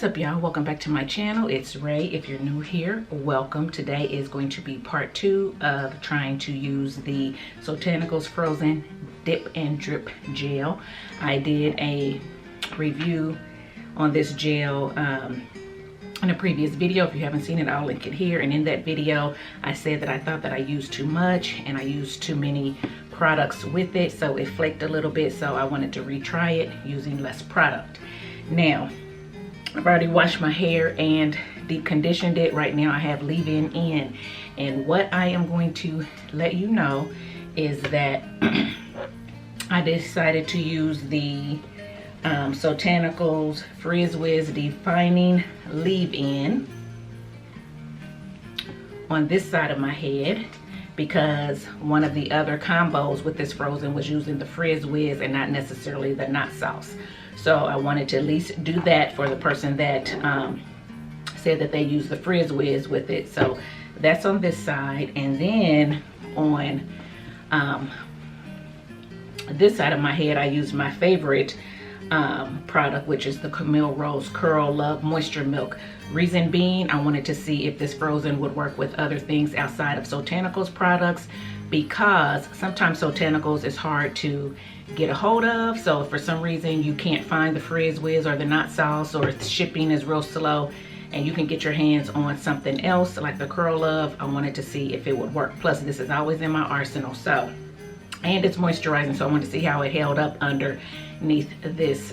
What's up, y'all? Welcome back to my channel. It's Ray. If you're new here, welcome. Today is going to be part 2 of trying to use the Soultanicals Fro'zen Dip and Drip Gel. I did a review on this gel in a previous video. If you haven't seen it, I'll link it here. And in that video, I said that I thought that I used too much and I used too many products with it, so it flaked a little bit, so I wanted to retry it using less product. Now, I've already washed my hair and deep conditioned it. Right now I have leave-in in, and what I am going to let you know is that I decided to use the Soultanicals Frizz Whiz Defining Leave-In on this side of my head, because one of the other combos with this Fro'zen was using the Frizz Whiz and not necessarily the Not Sauce. So I wanted to at least do that for the person that said that they use the Frizz Whiz with it. So that's on this side. And then on this side of my head, I used my favorite product, which is the Camille Rose Curl Love Moisture Milk. Reason being, I wanted to see if this Fro'zen would work with other things outside of Soultanicals products, because sometimes Soultanicals is hard to get a hold of. So if for some reason you can't find the Frizz Whiz or the Not Sauce, or shipping is real slow and you can get your hands on something else like the Curl Love, I wanted to see if it would work. Plus, this is always in my arsenal, so, and it's moisturizing, so I wanted to see how it held up underneath this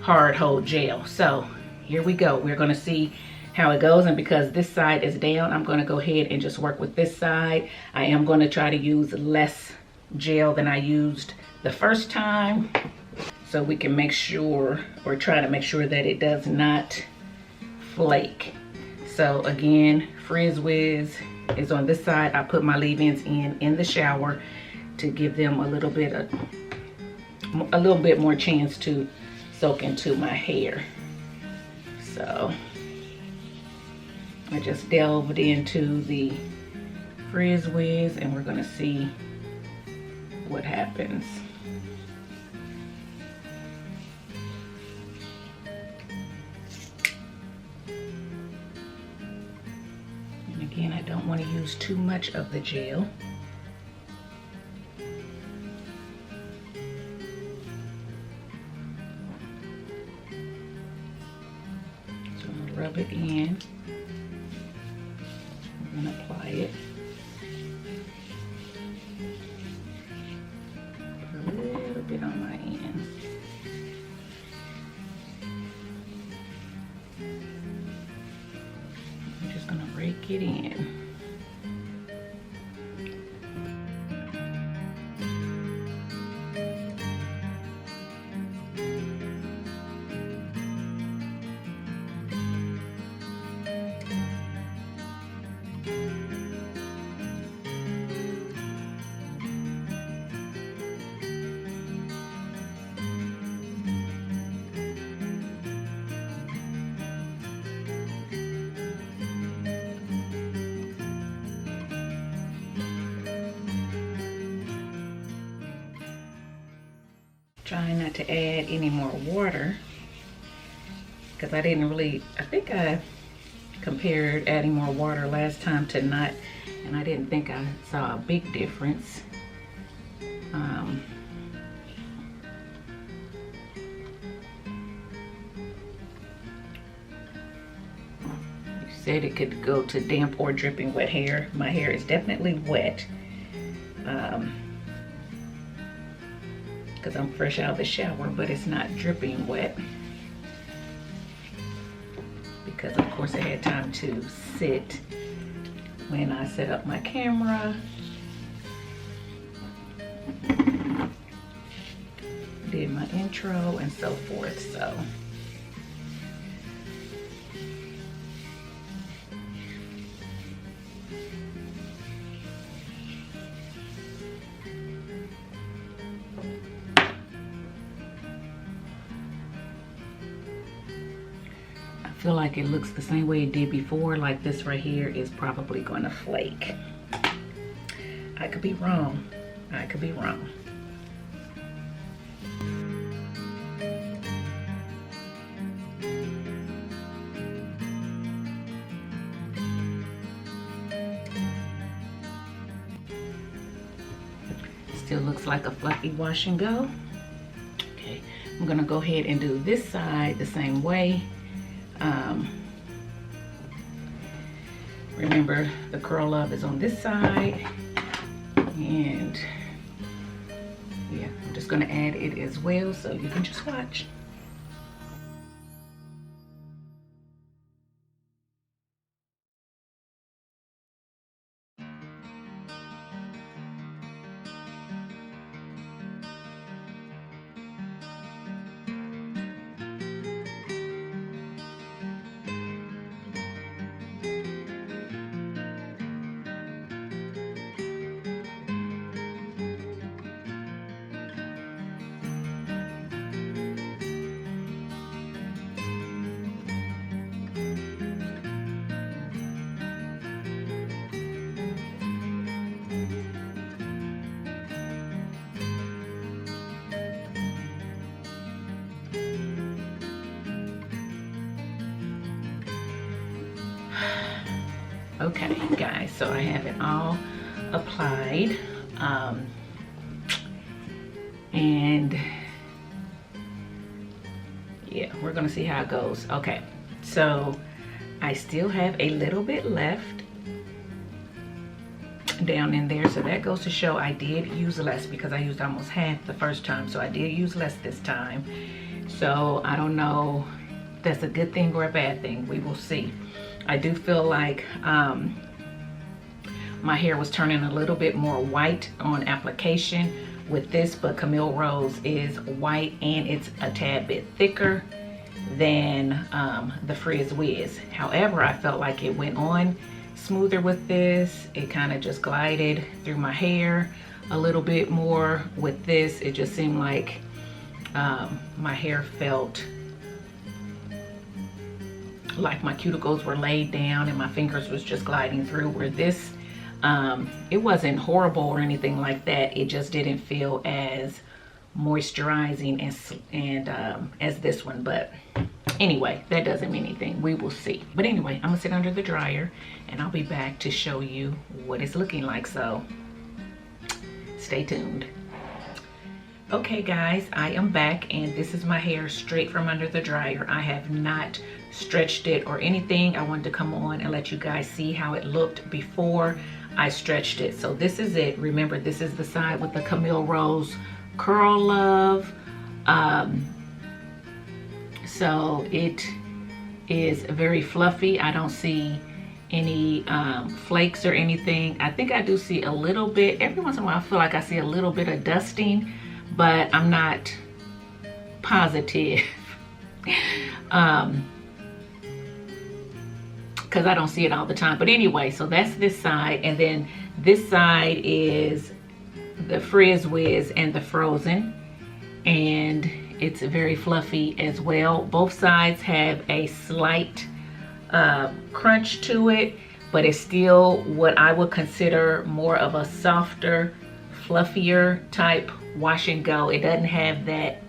hard hold gel. So here we go. We're going to see how it goes, and because this side is down, I'm going to go ahead and just work with this side. I am going to try to use less gel than I used the first time, so we can make sure, or try to make sure, that it does not flake. So again, Frizz Whiz is on this side. I put my leave-ins in the shower to give them a little bit more chance to soak into my hair. So I just delved into the Frizz Whiz, and we're gonna see what happens. And again, I don't want to use too much of the gel. So I'm gonna rub it in. I'm gonna apply it. Put a little bit on my end. I'm just gonna rake it in. Trying not to add any more water, because I didn't really, I think I compared adding more water last time to not, and I didn't think I saw a big difference. You said it could go to damp or dripping wet hair. My hair is definitely wet. Because I'm fresh out of the shower, but it's not dripping wet, because of course I had time to sit when I set up my camera, did my intro and so forth. So I feel like it looks the same way it did before. Like this right here is probably going to flake. I could be wrong. I could be wrong. Still looks like a fluffy wash and go. Okay, I'm gonna go ahead and do this side the same way. Remember, the Curl Love is on this side, and yeah, I'm just gonna add it as well so you can just watch. Okay guys, so I have it all applied, and yeah, we're gonna see how it goes. Okay, so I still have a little bit left down in there, so that goes to show I did use less because I used almost half the first time, so I did use less this time. So I don't know if that's a good thing or a bad thing. We will see. I do feel like my hair was turning a little bit more white on application with this, but Camille Rose is white and it's a tad bit thicker than the Frizz Whiz. However, I felt like it went on smoother with this. It kind of just glided through my hair a little bit more. With this, it just seemed like my hair felt like my cuticles were laid down and my fingers was just gliding through, where this it wasn't horrible or anything like that. It just didn't feel as moisturizing as this one. But anyway, that doesn't mean anything. We will see. But anyway, I'm gonna sit under the dryer and I'll be back to show you what it's looking like, so stay tuned. Okay guys, I am back and this is my hair straight from under the dryer. I have not stretched it or anything. I wanted to come on and let you guys see how it looked before I stretched it. So this is it. Remember, this is the side with the Camille Rose Curl Love. So it is very fluffy. I don't see any flakes or anything. I think I do see a little bit, every once in a while I feel like I see a little bit of dusting, but I'm not positive because I don't see it all the time. But anyway, so that's this side, and then this side is the Frizz Whiz and the Fro'zen, and it's very fluffy as well. Both sides have a slight crunch to it, but it's still what I would consider more of a softer, fluffier type wash and go. It doesn't have that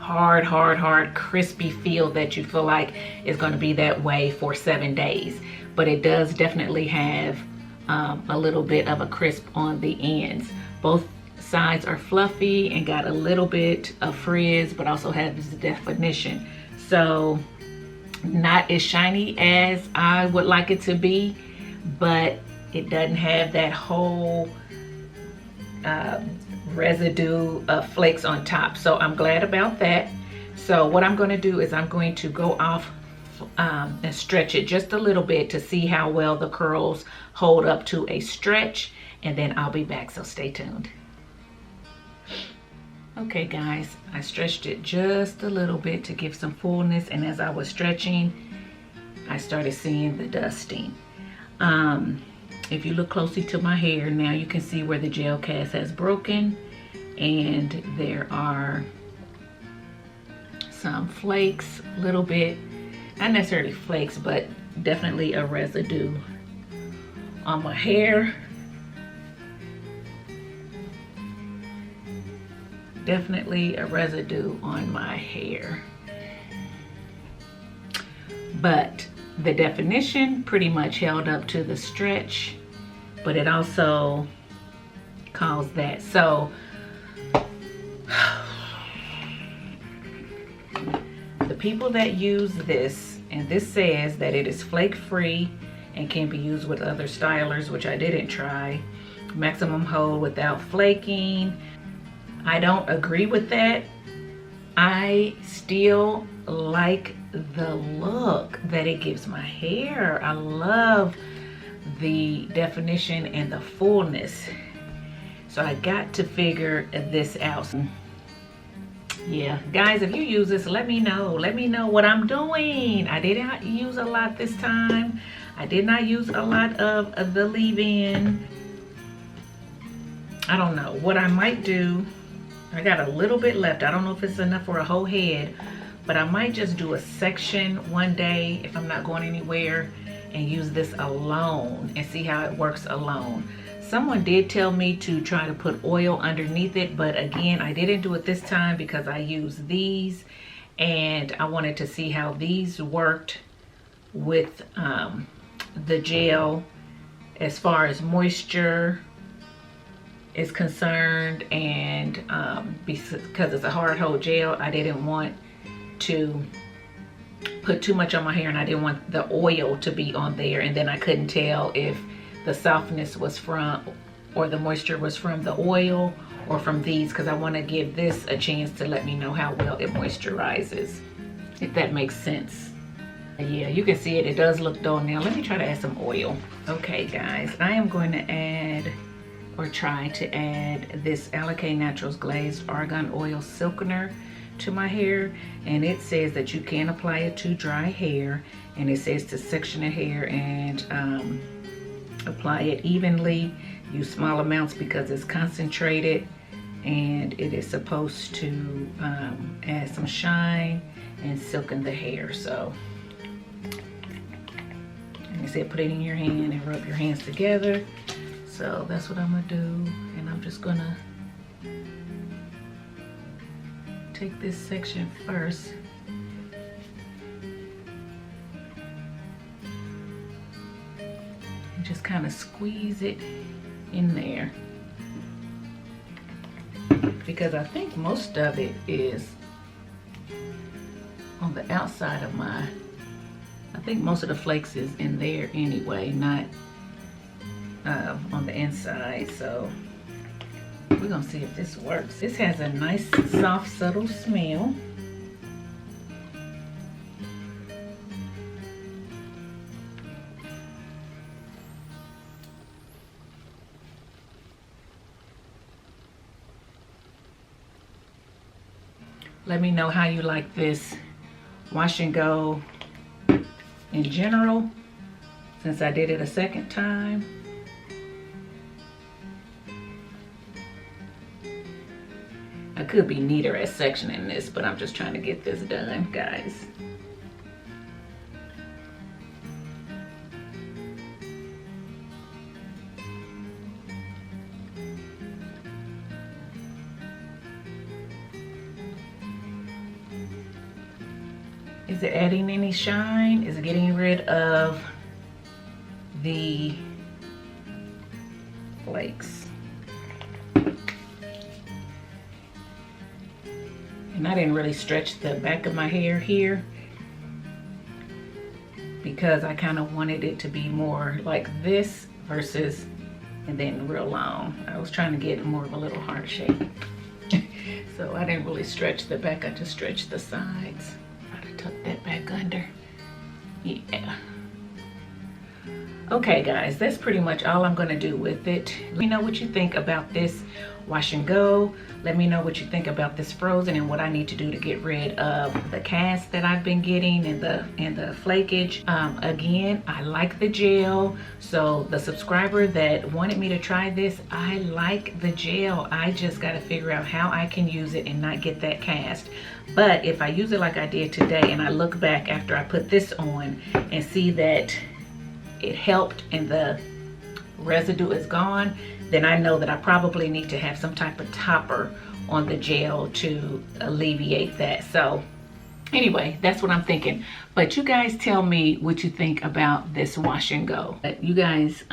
hard crispy feel that you feel like is going to be that way for 7 days, but it does definitely have a little bit of a crisp on the ends. Both sides are fluffy and got a little bit of frizz, but also has the definition. So not as shiny as I would like it to be, but it doesn't have that whole residue of flakes on top. So I'm glad about that. So what I'm going to do is I'm going to go off and stretch it just a little bit to see how well the curls hold up to a stretch, and then I'll be back, so stay tuned. Okay guys, I stretched it just a little bit to give some fullness, and as I was stretching I started seeing the dusting. If you look closely to my hair now, you can see where the gel cast has broken, and there are some flakes, a little bit, not necessarily flakes, but definitely a residue on my hair. Definitely a residue on my hair. But the definition pretty much held up to the stretch, but it also cause that. So the people that use this, and this says that it is flake free and can be used with other stylers, which I didn't try. Maximum hold without flaking. I don't agree with that. I still like the look that it gives my hair. I love the definition and the fullness. So I got to figure this out. Yeah, guys, if you use this, let me know. Let me know what I'm doing. I did not use a lot this time. I did not use a lot of the leave-in. I don't know what I might do. I got a little bit left. I don't know if it's enough for a whole head, but I might just do a section one day if I'm not going anywhere and use this alone and see how it works alone. Someone did tell me to try to put oil underneath it, but again, I didn't do it this time because I used these and I wanted to see how these worked with the gel as far as moisture is concerned, and because it's a hard hold gel, I didn't want to put too much on my hair and I didn't want the oil to be on there, and then I couldn't tell if the softness was from, or the moisture was from the oil or from these, because I want to give this a chance to let me know how well it moisturizes, if that makes sense. Yeah, you can see it, it does look dull now. Let me try to add some oil. Okay guys, I am going to add, or try to add, this Naturals Glazed Argan Oil Silkener to my hair, and it says that you can apply it to dry hair, and it says to section the hair and apply it evenly. Use small amounts because it's concentrated, and it is supposed to add some shine and silken the hair. So, and it said put it in your hand and rub your hands together. So that's what I'm gonna do, and I'm just gonna take this section first. And just kind of squeeze it in there, because I think most of it is on the outside of my, I think most of the flakes is in there anyway, not on the inside. So we're gonna see if this works. This has a nice soft subtle smell. Let me know how you like this wash and go in general, since I did it a second time. I could be neater at sectioning this, but I'm just trying to get this done, guys. Is it adding any shine? Is it getting rid of the flakes? And I didn't really stretch the back of my hair here because I kind of wanted it to be more like this versus, and then real long. I was trying to get more of a little heart shape. So I didn't really stretch the back, I just stretched the sides. Try to tuck that back under. Yeah. Okay guys, that's pretty much all I'm gonna do with it. Let me know what you think about this wash and go. Let me know what you think about this Fro'zen and what I need to do to get rid of the cast that I've been getting and the flakage. Again, I like the gel. So the subscriber that wanted me to try this, I like the gel. I just got to figure out how I can use it and not get that cast. But if I use it like I did today and I look back after I put this on and see that it helped and the residue is gone, then I know that I probably need to have some type of topper on the gel to alleviate that. So anyway, that's what I'm thinking. But you guys tell me what you think about this wash and go. You guys,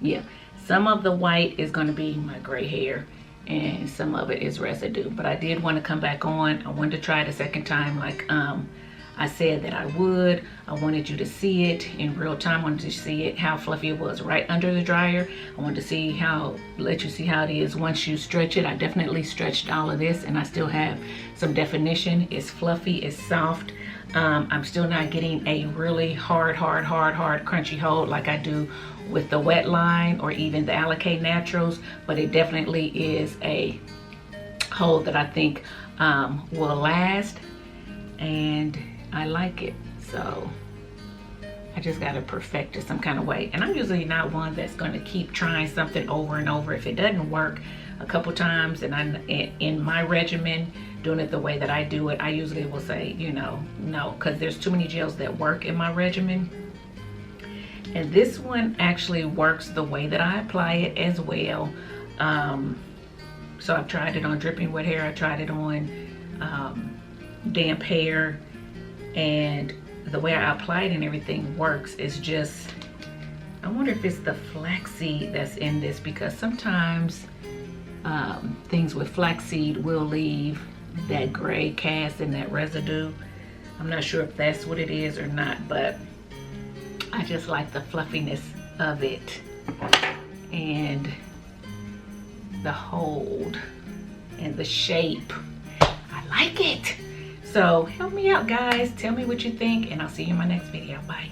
yeah, Some of the white is going to be my gray hair, and some of it is residue. But I did want to come back on. I wanted to try it a second time, like I said that I would. I wanted you to see it in real time. I wanted to see it, how fluffy it was right under the dryer. I wanted to see how, let you see how it is once you stretch it. I definitely stretched all of this, and I still have some definition. It's fluffy, it's soft. I'm still not getting a really hard crunchy hold like I do with the wet line or even the TiBa Naturals, but it definitely is a hold that I think will last, and I like it. So I just gotta perfect it some kind of way. And I'm usually not one that's gonna keep trying something over and over. If it doesn't work a couple times and I'm in my regimen doing it the way that I do it, I usually will say, you know, no, because there's too many gels that work in my regimen. And this one actually works the way that I apply it as well. So I've tried it on dripping wet hair, I tried it on damp hair, and the way I apply it and everything works is just, I wonder if it's the flaxseed that's in this, because sometimes things with flaxseed will leave that gray cast and that residue. I'm not sure if that's what it is or not, but I just like the fluffiness of it and the hold and the shape. I like it. So help me out, guys. Tell me what you think, and I'll see you in my next video. Bye.